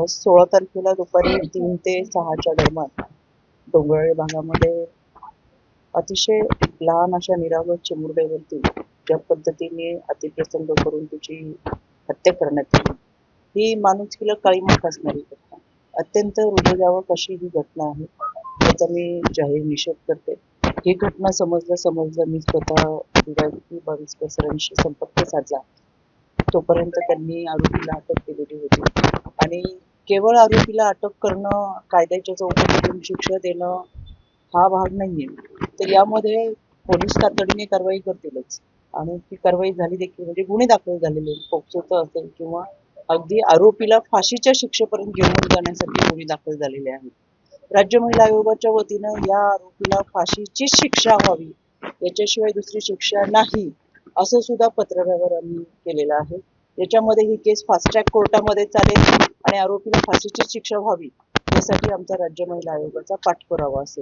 16 तारखेला दुपारी 3 ते 6च्या दरम्यान डोंगराळे भागामध्ये अतिशय लहान अशा निरागस चिमुरड्यावरती ज्या पद्धतीने अतिप्रसंग करून तिची हत्या करण्यात आली, ही माणुसकीला काळीमा फासणारी घटना, अत्यंत हृदयद्रावक अशी ही घटना आहे. त्याचा मी जाहीर निषेध करते. ही घटना समजलं मी स्वतः DYSP बाविस्कर सरांशी संपर्क साधला. तोपर्यंत त्यांनी आरोपीला अटक केलेली होती आणि केवळ आरोपीला अटक करणं, कायद्याच्या चौकटीतून शिक्षा देणं हा भाग नाहीये, तर यामध्ये पोलीस तातडीने कारवाई करतीलच आणि ती कारवाई झाली देखील, म्हणजे गुन्हे दाखल झालेले पोक्सोचं असेल किंवा अगदी आरोपीला फाशीच्या शिक्षेपर्यंत घेऊन जाण्यासाठी गुन्हे दाखल झालेले आहेत. राज्य महिला आयोगाच्या वतीनं या आरोपीला फाशीची शिक्षा व्हावी, याच्याशिवाय दुसरी शिक्षा नाही, असं सुद्धा पत्रव्यवहार आम्ही केलेला आहे. याच्यामध्ये ही केस फास्ट ट्रॅक कोर्टामध्ये चालेल आणि आरोपीला फाशीची शिक्षा व्हावी यासाठी आमचा राज्य महिला आयोगाचा पाठपुरावा असेल.